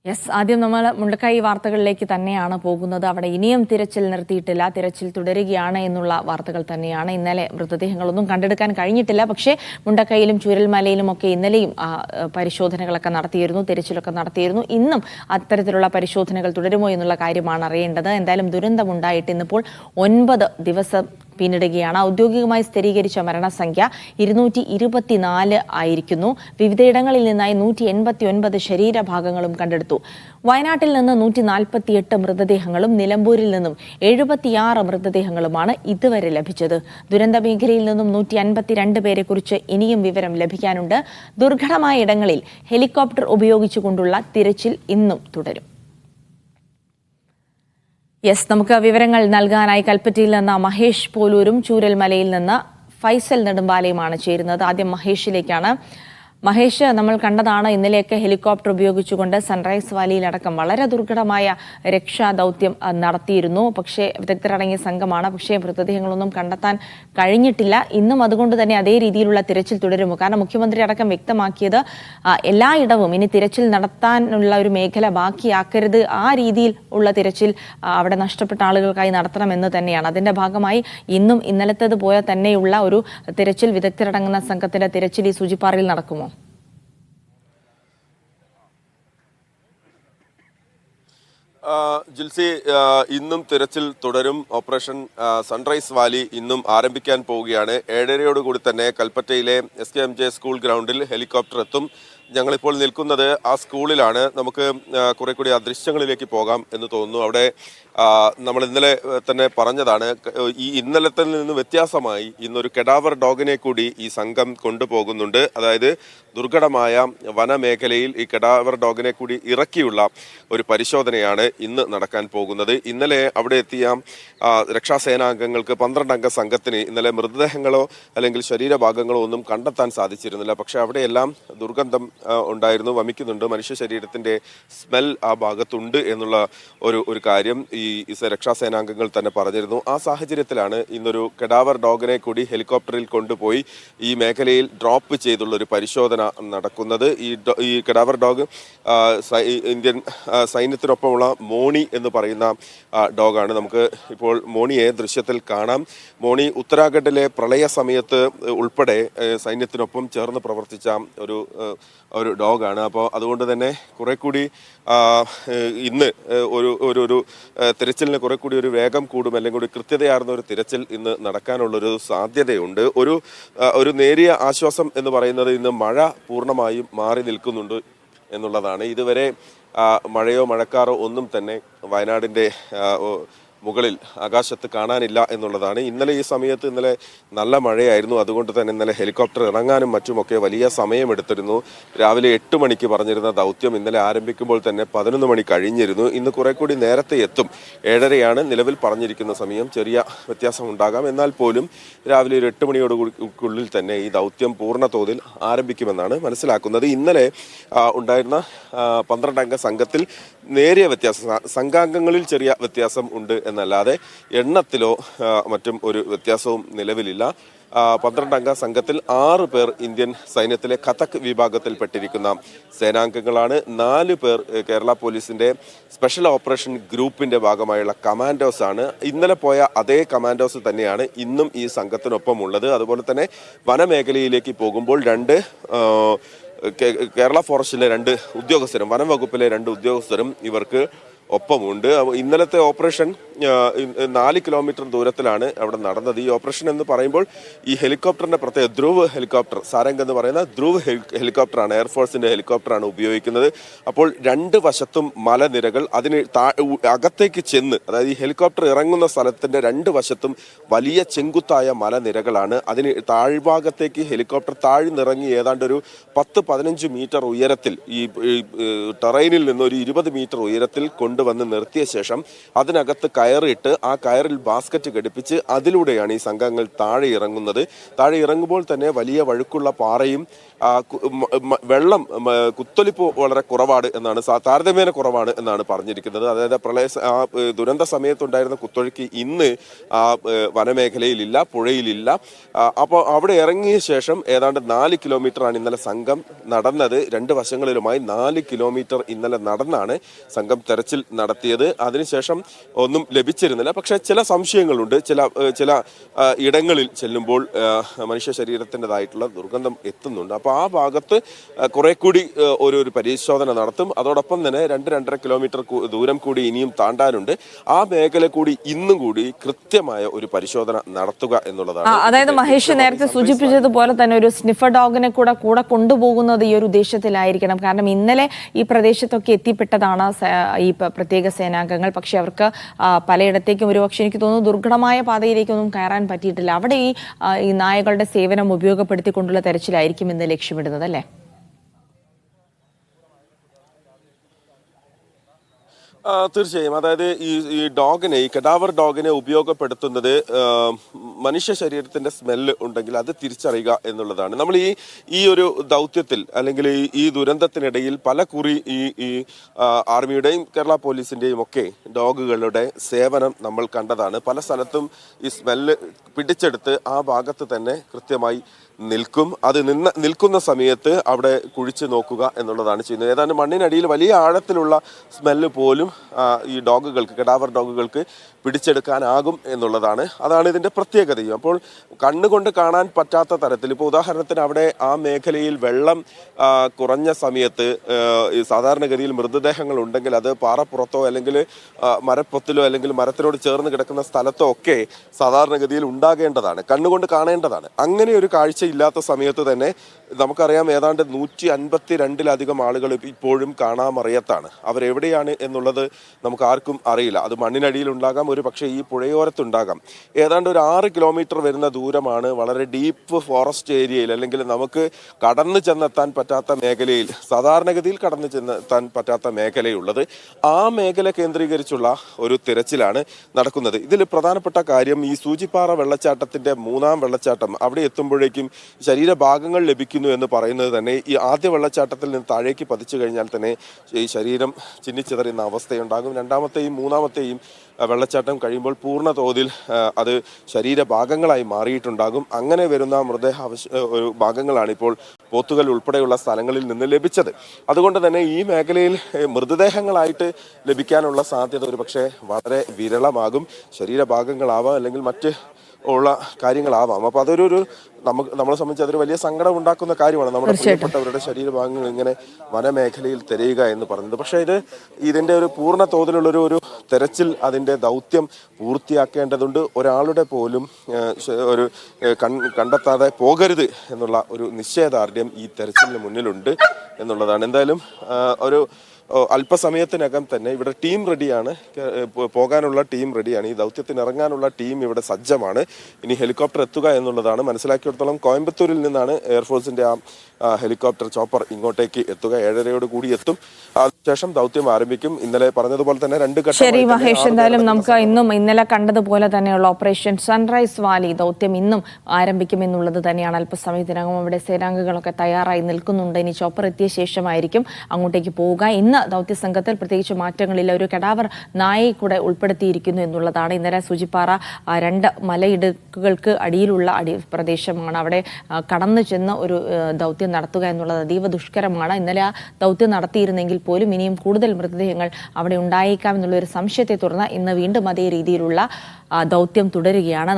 Yes, ആദ്യം നമ്മൾ മുണ്ടക്കൈ വാർത്തകളിലേക്ക് തന്നെയാണ് പോകുന്നത്. അവിടെ ഇനിയും തിരച്ചിൽ നിർത്തിയിട്ടില്ല, തിരച്ചിൽ തുടരുകയാണ് എന്നുള്ള വാർത്തകൾ തന്നെയാണ്. ഇന്നലെ മൃതദേഹങ്ങളൊന്നും കണ്ടെടുക്കാൻ കഴിഞ്ഞിട്ടില്ല. പക്ഷേ മുണ്ടക്കൈയിലും ചൂരൽമലയിലും ഒക്കെ ഇന്നലെയും പരിശോധനകളൊക്കെ നടത്തിയിരുന്നു, തിരച്ചിലൊക്കെ നടത്തിയിരുന്നു. ഇന്നും അത്തരത്തിലുള്ള പരിശോധനകൾ തുടരുമോ എന്നുള്ള കാര്യമാണ് അറിയേണ്ടത്. എന്തായാലും ദുരന്തമുണ്ടായിട്ട് ഇന്നിപ്പോൾ 9 ദിവസം പിന്നിടുകയാണ്. ഔദ്യോഗികമായി സ്ഥിരീകരിച്ച മരണസംഖ്യ 224 ആയിരിക്കുന്നു. വിവിധയിടങ്ങളിൽ നിന്നായി 189 ശരീരഭാഗങ്ങളും കണ്ടെടുത്തു. വയനാട്ടിൽ നിന്ന് 148 മൃതദേഹങ്ങളും നിലമ്പൂരിൽ നിന്നും 76 മൃതദേഹങ്ങളുമാണ് ഇതുവരെ ലഭിച്ചത്. ദുരന്ത മേഖലയിൽ നിന്നും 152 പേരെക്കുറിച്ച് ഇനിയും വിവരം ലഭിക്കാനുണ്ട്. ദുർഘടമായ ഇടങ്ങളിൽ ഹെലികോപ്റ്റർ ഉപയോഗിച്ചുകൊണ്ടുള്ള തിരച്ചിൽ ഇന്നും തുടരും. യെസ്, നമുക്ക് വിവരങ്ങൾ നൽകാനായി കൽപ്പറ്റയിൽ നിന്ന് മഹേഷ് പോലൂരും ചൂരൽമലയിൽ നിന്ന് ഫൈസൽ നെടുമ്പാലയുമാണ് ചേരുന്നത്. ആദ്യം മഹേഷിലേക്കാണ്. മഹേഷ്, നമ്മൾ കണ്ടതാണ് ഇന്നലെയൊക്കെ ഹെലികോപ്റ്റർ ഉപയോഗിച്ചുകൊണ്ട് സൺറൈസ് വാലിയിലടക്കം വളരെ ദുർഘടമായ രക്ഷാദൗത്യം നടത്തിയിരുന്നു. പക്ഷേ വിദഗ്ധരടങ്ങിയ സംഘമാണ്. പക്ഷേ മൃതദേഹങ്ങളൊന്നും കണ്ടെത്താൻ കഴിഞ്ഞിട്ടില്ല. ഇന്നും അതുകൊണ്ട് തന്നെ അതേ രീതിയിലുള്ള തിരച്ചിൽ തുടരുമോ? കാരണം മുഖ്യമന്ത്രി അടക്കം വ്യക്തമാക്കിയത് എല്ലായിടവും ഇനി തിരച്ചിൽ നടത്താനുള്ള ഒരു മേഖല ബാക്കിയാക്കരുത്, ആ രീതിയിൽ ഉള്ള തിരച്ചിൽ അവിടെ നഷ്ടപ്പെട്ട ആളുകൾക്കായി നടത്തണമെന്ന് തന്നെയാണ്. അതിന്റെ ഭാഗമായി ഇന്നും ഇന്നലത്തേത് പോലെ തന്നെയുള്ള ഒരു തിരച്ചിൽ, വിദഗ്ധരടങ്ങുന്ന സംഘത്തിന്റെ തിരച്ചിൽ ഈ സൂചിപ്പാറയിൽ നടക്കുമോ? ജിൽസി, ഇന്നും തിരച്ചിൽ തുടരും. ഓപ്പറേഷൻ സൺറൈസ് വാലി ഇന്നും ആരംഭിക്കാൻ പോവുകയാണ്. 7:30 തന്നെ കൽപ്പറ്റയിലെ SKMJ സ്കൂൾ ഗ്രൗണ്ടിൽ ഹെലികോപ്റ്റർ എത്തും. ഞങ്ങളിപ്പോൾ നിൽക്കുന്നത് ആ സ്കൂളിലാണ്. നമുക്ക് കുറെ കൂടി ആ ദൃശ്യങ്ങളിലേക്ക് പോകാം എന്ന് തോന്നുന്നു. അവിടെ നമ്മൾ ഇന്നലെ തന്നെ പറഞ്ഞതാണ്, ഈ ഇന്നലത്തെ നിന്ന് വ്യത്യാസമായി ഇന്നൊരു കെഡാവർ ഡോഗിനെ കൂടി ഈ സംഘം കൊണ്ടുപോകുന്നുണ്ട്. അതായത് ദുർഘടമായ വനമേഖലയിൽ ഈ കെഡാവർ ഡോഗിനെ കൂടി ഇറക്കിയുള്ള ഒരു പരിശോധനയാണ് ഇന്ന് നടക്കാൻ പോകുന്നത്. ഇന്നലെ അവിടെ എത്തിയ രക്ഷാസേനാംഗങ്ങൾക്ക് 12 അംഗ സംഘത്തിന് ഇന്നലെ മൃതദേഹങ്ങളോ അല്ലെങ്കിൽ ശരീരഭാഗങ്ങളോ ഒന്നും കണ്ടെത്താൻ സാധിച്ചിരുന്നില്ല. പക്ഷെ അവിടെയെല്ലാം ദുർഗന്ധം ഉണ്ടായിരുന്നു, വമിക്കുന്നുണ്ട്. മനുഷ്യ ശരീരത്തിന്റെ സ്മെൽ ആ ഭാഗത്തുണ്ട് എന്നുള്ള ഒരു കാര്യം ഈ രക്ഷാസേനാംഗങ്ങൾ തന്നെ പറഞ്ഞിരുന്നു. ആ സാഹചര്യത്തിലാണ് ഇന്നൊരു കെഡാവർ ഡോഗിനെ കൂടി ഹെലികോപ്റ്ററിൽ കൊണ്ടുപോയി ഈ മേഖലയിൽ ഡ്രോപ്പ് ചെയ്തുള്ള ഒരു പരിശോധന നടക്കുന്നത്. ഈ കെഡാവർ ഡോഗ് ഇന്ത്യൻ സൈന്യത്തിനൊപ്പമുള്ള മോണി എന്ന് പറയുന്ന ഡോഗാണ്. നമുക്ക് ഇപ്പോൾ മോണിയെ ദൃശ്യത്തിൽ കാണാം. മോണി ഉത്തരാഖണ്ഡിലെ പ്രളയ സമയത്ത് ഉൾപ്പെടെ സൈന്യത്തിനൊപ്പം ചേർന്ന് പ്രവർത്തിച്ച ഒരു ഡോഗാണ്. അപ്പോൾ അതുകൊണ്ട് തന്നെ കുറെ കൂടി ഇന്ന് ഒരു തിരച്ചിലിന് കുറെ കൂടി ഒരു വേഗം കൂടും, അല്ലെങ്കിൽ ഒരു കൃത്യതയാർന്ന ഒരു തിരച്ചിൽ ഇന്ന് നടക്കാനുള്ളൊരു സാധ്യതയുണ്ട്. ഒരു നേരിയ ആശ്വാസം എന്ന് പറയുന്നത് ഇന്ന് മഴ പൂർണ്ണമായും മാറി നിൽക്കുന്നുണ്ട് എന്നുള്ളതാണ്. ഇതുവരെ മഴയോ മഴക്കാറോ ഒന്നും തന്നെ വയനാടിൻ്റെ മുകളിൽ ആകാശത്ത് കാണാനില്ല എന്നുള്ളതാണ്. ഇന്നലെ ഈ സമയത്ത് നല്ല മഴയായിരുന്നു. അതുകൊണ്ട് തന്നെ ഇന്നലെ ഹെലികോപ്റ്റർ ഇറങ്ങാനും മറ്റുമൊക്കെ വലിയ സമയമെടുത്തിരുന്നു. രാവിലെ 8 മണിക്ക് പറഞ്ഞിരുന്ന ദൗത്യം ഇന്നലെ ആരംഭിക്കുമ്പോൾ തന്നെ 11 മണി കഴിഞ്ഞിരുന്നു. ഇന്ന് കുറെ കൂടി നേരത്തെ എത്തും. 7:30 നിലവിൽ പറഞ്ഞിരിക്കുന്ന സമയം. ചെറിയ വ്യത്യാസം ഉണ്ടാകാം, എന്നാൽ പോലും രാവിലെ ഒരു 8 മണിയോടുള്ളിൽ തന്നെ ഈ ദൗത്യം പൂർണ്ണ തോതിൽ ആരംഭിക്കുമെന്നാണ് മനസ്സിലാക്കുന്നത്. ഇന്നലെ ഉണ്ടായിരുന്ന 12 അംഗ സംഘത്തിൽ നേരിയ വ്യത്യാസം, സംഘാംഗങ്ങളിൽ ചെറിയ വ്യത്യാസം ഉണ്ട് എന്നല്ലാതെ എണ്ണത്തിലോ മറ്റും ഒരു വ്യത്യാസവും നിലവിലില്ല. 12 അംഗ സംഘത്തിൽ 6 പേർ ഇന്ത്യൻ സൈന്യത്തിലെ കഥക് വിഭാഗത്തിൽപ്പെട്ടിരിക്കുന്ന സേനാംഗങ്ങളാണ്. 4 പേർ കേരള പോലീസിന്റെ സ്പെഷ്യൽ ഓപ്പറേഷൻ ഗ്രൂപ്പിന്റെ ഭാഗമായുള്ള കമാൻഡോസ് ആണ്. ഇന്നലെ പോയ അതേ കമാൻഡോസ് തന്നെയാണ് ഇന്നും ഈ സംഘത്തിനൊപ്പം ഉള്ളത്. അതുപോലെ തന്നെ വനമേഖലയിലേക്ക് പോകുമ്പോൾ കേരള ഫോറസ്റ്റിലെ 2 ഉദ്യോഗസ്ഥരും വനം വകുപ്പിലെ 2 ഉദ്യോഗസ്ഥരും ഇവർക്ക് ഒപ്പമുണ്ട്. ഇന്നലത്തെ ഓപ്പറേഷൻ 4 കിലോമീറ്റർ ദൂരത്തിലാണ് അവിടെ നടന്നത്. ഈ ഓപ്പറേഷൻ എന്ന് പറയുമ്പോൾ ഈ ഹെലികോപ്റ്ററിന്റെ പ്രത്യേക ധ്രുവ് ഹെലികോപ്റ്റർ, സാരംഗ് എന്ന് പറയുന്ന ധ്രുവ് ഹെലികോപ്റ്ററാണ്, എയർഫോഴ്സിന്റെ ഹെലികോപ്റ്ററാണ് ഉപയോഗിക്കുന്നത്. അപ്പോൾ 2 വശത്തും മലനിരകൾ, അതിന് അകത്തേക്ക് ചെന്ന്, അതായത് ഈ ഹെലികോപ്റ്റർ ഇറങ്ങുന്ന സ്ഥലത്തിന്റെ 2 വശത്തും വലിയ ചെങ്കുത്തായ മലനിരകളാണ്. അതിന് താഴ്ഭാഗത്തേക്ക് ഹെലികോപ്റ്റർ താഴ്ന്നിറങ്ങി ഏതാണ്ട് ഒരു 10-15 മീറ്റർ ഉയരത്തിൽ, ഈ ടെറൈനിൽ നിന്ന് ഒരു 20 മീറ്റർ ഉയരത്തിൽ കൊണ്ടുവന്ന് നിർത്തിയ ശേഷം അതിനകത്ത് കയറിയിട്ട് ആ കയറിൽ ബാസ്ക്കറ്റ് ഘടിപ്പിച്ച് അതിലൂടെയാണ് ഈ സംഘങ്ങൾ താഴെ ഇറങ്ങുന്നത്. താഴെ ഇറങ്ങുമ്പോൾ തന്നെ വലിയ വഴുക്കുള്ള പാറയും വെള്ളം കുത്തൊലിപ്പ് വളരെ കുറവാണ് എന്നാണ്, താരതമ്യേന കുറവാണ് എന്നാണ് പറഞ്ഞിരിക്കുന്നത്. അതായത് ദുരന്ത സമയത്തുണ്ടായിരുന്ന കുത്തൊഴുക്ക് ഇന്ന് ആ വനമേഖലയിലില്ല, പുഴയിലില്ല. അപ്പോൾ അവിടെ ഇറങ്ങിയ ശേഷം ഏതാണ്ട് 4 കിലോമീറ്ററാണ് ഇന്നലെ സംഘം നടന്നത്. 2 വശങ്ങളിലുമായി 4 കിലോമീറ്റർ ഇന്നലെ നടന്നാണ് സംഘം തെരച്ചിൽ നടത്തിയത്. അതിനുശേഷം ഒന്നും ലഭിച്ചിരുന്നില്ല. പക്ഷേ ചില സംശയങ്ങളുണ്ട്. ചില ഇടങ്ങളിൽ ചെല്ലുമ്പോൾ മനുഷ്യ ശരീരത്തിൻ്റെതായിട്ടുള്ള ദുർഗന്ധം എത്തുന്നുണ്ട്. അപ്പോൾ ആ ഭാഗത്ത് കുറെ കൂടി ഒരു പരിശോധന നടത്തും. അതോടൊപ്പം തന്നെ 2-2.5 കിലോമീറ്റർ ദൂരം കൂടി ഇനിയും താണ്ടാനുണ്ട്. ആ മേഖല കൂടി ഇന്നും കൂടി കൃത്യമായ ഒരു പരിശോധന നടത്തുക എന്നുള്ളതാണ്. അതായത് മഹേഷ് നേരത്തെ സൂചിപ്പിച്ചതുപോലെ തന്നെ ഒരു സ്നിഫർ ഡോഗിനെ കൂടെ കൊണ്ടുപോകുന്നത് ഈ ഒരു ഉദ്ദേശത്തിലായിരിക്കണം. കാരണം ഇന്നലെ ഈ പ്രദേശത്തൊക്കെ എത്തിപ്പെട്ടതാണ് ഈ പ്രത്യേക സേനാംഗങ്ങൾ. പക്ഷെ അവർക്ക് പലയിടത്തേക്കും ഒരുപക്ഷെ എനിക്ക് തോന്നുന്നു ദുർഘടമായ പാതയിലേക്കൊന്നും കയറാൻ പറ്റിയിട്ടില്ല. അവിടെ ഈ നായകളുടെ സേവനം ഉപയോഗപ്പെടുത്തിക്കൊണ്ടുള്ള തെരച്ചിലായിരിക്കും ഇന്ന് ലക്ഷ്യമിടുന്നത്, അല്ലേ? തീർച്ചയായും. അതായത് ഈ കഡാവർ ഡോഗിനെ ഉപയോഗപ്പെടുത്തുന്നത് മനുഷ്യ ശരീരത്തിന്റെ സ്മെല്ല് ഉണ്ടെങ്കിൽ അത് തിരിച്ചറിയുക എന്നുള്ളതാണ്. നമ്മൾ ഈ ഒരു ദൗത്യത്തിൽ അല്ലെങ്കിൽ ഈ ദുരന്തത്തിനിടയിൽ പല കുറി ഈ ആർമിയുടെയും കേരള പോലീസിന്റെയും ഒക്കെ ഡോഗുകളുടെ സേവനം നമ്മൾ കണ്ടതാണ്. പല സ്ഥലത്തും ഈ സ്മെല്ല് പിടിച്ചെടുത്ത് ആ ഭാഗത്ത് തന്നെ കൃത്യമായി നിൽക്കും. അത് നിൽക്കുന്ന സമയത്ത് അവിടെ കുഴിച്ച് നോക്കുക എന്നുള്ളതാണ് ചെയ്യുന്നത്. ഏതാണ്ട് മണ്ണിനടിയിൽ വലിയ ആഴത്തിലുള്ള സ്മെല്ല് പോലും ഈ കഡാവർ ഡോഗുകൾക്ക് പിടിച്ചെടുക്കാനാകും എന്നുള്ളതാണ്. അതാണ് ഇതിൻ്റെ പ്രത്യേകതയും. അപ്പോൾ കണ്ണുകൊണ്ട് കാണാൻ പറ്റാത്ത തരത്തിൽ, ഇപ്പോൾ ഉദാഹരണത്തിന് അവിടെ ആ മേഖലയിൽ വെള്ളം കുറഞ്ഞ സമയത്ത് സാധാരണഗതിയിൽ മൃതദേഹങ്ങൾ ഉണ്ടെങ്കിൽ അത് പാറപ്പുറത്തോ അല്ലെങ്കിൽ മരപ്പൊത്തിലോ അല്ലെങ്കിൽ മരത്തിനോട് ചേർന്ന് കിടക്കുന്ന സ്ഥലത്തോ ഒക്കെ സാധാരണഗതിയിൽ ഉണ്ടാകേണ്ടതാണ്, കണ്ണുകൊണ്ട് കാണേണ്ടതാണ്. അങ്ങനെ ഒരു കാഴ്ച ഇല്ലാത്ത സമയത്ത് തന്നെ നമുക്കറിയാം ഏതാണ്ട് 152-ലധികം ആളുകൾ ഇപ്പോഴും കാണാമറിയത്താണ്. അവരെവിടെയാണ് എന്നുള്ളത് നമുക്ക് ആർക്കും അറിയില്ല. അത് മണ്ണിനടിയിൽ ഉണ്ടാകാം, ഒരു പക്ഷേ ഈ പുഴയോരത്തുണ്ടാകാം. ഏതാണ്ട് ഒരു 6 കിലോമീറ്റർ വരുന്ന ദൂരമാണ് വളരെ ഡീപ്പ് ഫോറസ്റ്റ് ഏരിയയിൽ അല്ലെങ്കിൽ നമുക്ക് കടന്നു ചെന്നെത്താൻ പറ്റാത്ത മേഖലയിൽ, സാധാരണഗതിയിൽ കടന്നു ചെന്നെത്താൻ പറ്റാത്ത മേഖലയുള്ളത്. ആ മേഖല കേന്ദ്രീകരിച്ചുള്ള ഒരു തിരച്ചിലാണ് നടക്കുന്നത്. ഇതിൽ പ്രധാനപ്പെട്ട കാര്യം ഈ സൂചിപ്പാറ വെള്ളച്ചാട്ടത്തിന്റെ 3ാം വെള്ളച്ചാട്ടം അവിടെ എത്തുമ്പോഴേക്കും ശരീരഭാഗങ്ങൾ ലഭിക്കുന്നു എന്ന് പറയുന്നത് തന്നെ ഈ ആദ്യ വെള്ളച്ചാട്ടത്തിൽ നിന്ന് താഴേക്ക് പതിച്ചു കഴിഞ്ഞാൽ തന്നെ ഈ ശരീരം ചിന്നിച്ചിതറുന്ന അവസ്ഥയുണ്ടാകും. 2ാമത്തെയും 3ാമത്തെയും വെള്ളച്ചാട്ടം കഴിയുമ്പോൾ പൂർണ്ണ തോതിൽ അത് ശരീരഭാഗങ്ങളായി മാറിയിട്ടുണ്ടാകും. അങ്ങനെ വരുന്ന ഒരു ഭാഗങ്ങളാണ് ഇപ്പോൾ പോത്തുകൽ ഉൾപ്പെടെയുള്ള സ്ഥലങ്ങളിൽ നിന്ന് ലഭിച്ചത്. അതുകൊണ്ട് തന്നെ ഈ മേഖലയിൽ മൃതദേഹങ്ങളായിട്ട് ലഭിക്കാനുള്ള സാധ്യത ഒരു പക്ഷേ വളരെ വിരളമാകും. ശരീരഭാഗങ്ങളാവാം അല്ലെങ്കിൽ മറ്റ് ഉള്ള കാര്യങ്ങളാവാം. അപ്പോൾ അതൊരു നമ്മളെ സംബന്ധിച്ച് അതൊരു വലിയ സങ്കടം ഉണ്ടാക്കുന്ന കാര്യമാണ്. നമ്മുടെ പ്രിയപ്പെട്ടവരുടെ ശരീരഭാഗങ്ങൾ ഇങ്ങനെ വനമേഖലയിൽ തിരയുക എന്ന് പറയുന്നത്. പക്ഷേ ഇതിന്റെ ഒരു പൂർണ്ണ തോതിലുള്ള ഒരു തെരച്ചിൽ, അതിന്റെ ദൗത്യം പൂർത്തിയാക്കേണ്ടതുണ്ട്. ഒരാളുടെ പോലും കണ്ടെത്താതെ പോകരുത് എന്നുള്ള ഒരു നിശ്ചയദാർഢ്യം ഈ തെരച്ചിലിന് മുന്നിലുണ്ട് എന്നുള്ളതാണ്. എന്തായാലും അല്പസമയത്തിനകം തന്നെ ഇവിടെ ടീം റെഡിയാണ്, പോകാനുള്ള ടീം റെഡിയാണ്, ഈ ദൗത്യത്തിന് ഇറങ്ങാനുള്ള ടീം ഇവിടെ സജ്ജമാണ്. ഇനി ഹെലികോപ്റ്റർ എത്തുക എന്നുള്ളതാണ്. മനസ്സിലാക്കിയിടത്തോളം കോയമ്പത്തൂരിൽ നിന്നാണ് എയർഫോഴ്സിന്റെ ആ ഹെലികോപ്റ്റർ ചോപ്പർ ഇങ്ങോട്ടേക്ക് എത്തുക. 7:30 കൂടി എത്തും. അതിനുശേഷം ദൗത്യം ആരംഭിക്കും. ഇന്നലെ പറഞ്ഞതുപോലെ തന്നെ 2 ഘട്ടം. ശരി മഹേഷ്, എന്തായാലും നമുക്ക് ഇന്നലെ കണ്ടതുപോലെ തന്നെയുള്ള ഓപ്പറേഷൻ സൺറൈസ് വാലി ദൗത്യം ഇന്നും ആരംഭിക്കുമെന്നുള്ളത് തന്നെയാണ്. അല്പസമയത്തിനകം അവിടെ സേനാംഗങ്ങളൊക്കെ തയ്യാറായി നിൽക്കുന്നുണ്ട്. ഇനി ചോപ്പർ എത്തിയ ശേഷമായിരിക്കും അങ്ങോട്ടേക്ക് പോവുക. ഇന്ന് ദൗത്യ സംഘത്തിൽ പ്രത്യേകിച്ച് മാറ്റങ്ങളില്ല. ഒരു കഡാവർ നായയെ കൂടെ ഉൾപ്പെടുത്തിയിരിക്കുന്നു എന്നുള്ളതാണ്. ഇന്നലെ സൂചിപ്പാറ 2 മലയിടുക്കുകൾക്ക് അടിയിലുള്ള പ്രദേശമാണ്. അവിടെ കടന്നു ചെന്ന് ഒരു ദൗത്യം നടത്തുക എന്നുള്ളത് അതീവ ദുഷ്കരമാണ്. ഇന്നലെ ആ ദൗത്യം നടത്തിയിരുന്നെങ്കിൽ പോലും ഇനിയും കൂടുതൽ മൃതദേഹങ്ങൾ അവിടെ ഉണ്ടായേക്കാം എന്നുള്ള ഒരു സംശയത്തെ തുടർന്ന് ഇന്ന് വീണ്ടും അതേ രീതിയിലുള്ള ദൗത്യം തുടരുകയാണ്.